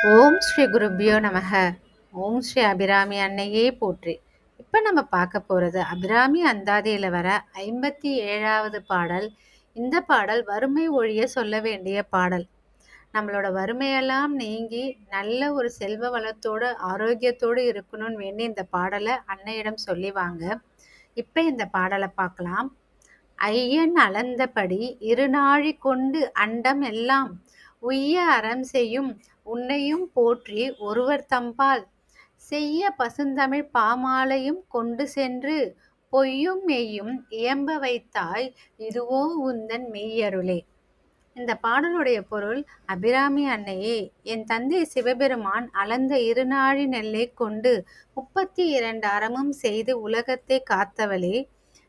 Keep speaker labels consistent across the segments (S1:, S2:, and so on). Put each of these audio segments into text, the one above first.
S1: ஓம் ஸ்ரீ குருப்பியோ நமக. ஓம் ஸ்ரீ அபிராமி அன்னையே போற்றி. இப்போ நம்ம பார்க்க போகிறது அபிராமி அந்தாதியில் வர 57வது பாடல். இந்த பாடல் வறுமை ஒழிய சொல்ல வேண்டிய பாடல். நம்மளோட வறுமையெல்லாம் நீங்கி நல்ல ஒரு செல்வ வளத்தோடு ஆரோக்கியத்தோடு இருக்கணும்னு வேண்டி இந்த பாடலை அன்னையிடம் சொல்லிவாங்க. இப்போ இந்த பாடலை பார்க்கலாம். ஐயன் அளந்தபடி இருநாழி கொண்டு அண்டம் எல்லாம் உய்ய அறம் செய்யும் உன்னையும் போற்றி ஒருவர் தம்பால் செய்ய பசுந்தமிழ் பாமாலையும் கொண்டு சென்று பொய்யும் மெய்யும் இயம்ப வைத்தாய் இதுவோ உந்தன் மெய்யருளே. இந்த பாடலுடைய பொருள்: அபிராமி அன்னையே, என் தந்தை சிவபெருமான் அளந்த இருநாழி நெல்லை கொண்டு 32 அறமும் செய்து உலகத்தை காத்தவளே,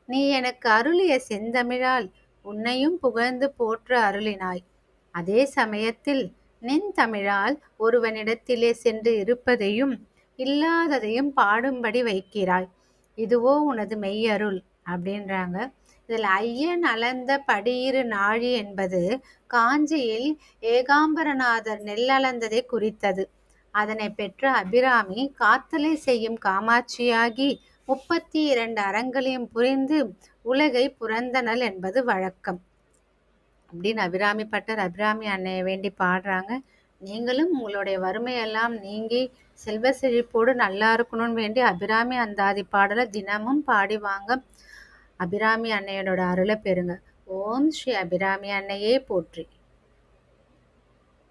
S1: நீ எனக்கு அருளிய செந்தமிழால் உன்னையும் புகழ்ந்து போற்ற அருளினாய். அதே சமயத்தில் நின் தமிழால் ஒருவனிடத்திலே சென்று இருப்பதையும் இல்லாததையும் பாடும்படி வைக்கிறாய். இதுவோ உனது மெய்யருள் அப்படின்றாங்க. இதில் ஐயன் அளந்த படியிரு நாழி என்பது காஞ்சியில் ஏகாம்பரநாதர் நெல் அளந்ததை குறித்தது. அதனை பெற்ற அபிராமி காத்தலை செய்யும் காமாட்சியாகி 32 அறங்களையும் புரிந்து உலகை புரந்தனள் என்பது வழக்கம் அப்படின்னு அபிராமி பட்டர் அபிராமி அன்னையை வேண்டி பாடுறாங்க. நீங்களும் உங்களுடைய வறுமையெல்லாம் நீங்கி செல்வ செழிப்போடு நல்லா இருக்கணும்னு வேண்டி அபிராமி அந்தாதி பாடலை தினமும் பாடிவாங்க. அபிராமி அன்னையோட அருளை பெறுங்க. ஓம் ஸ்ரீ அபிராமி அன்னையே போற்றி.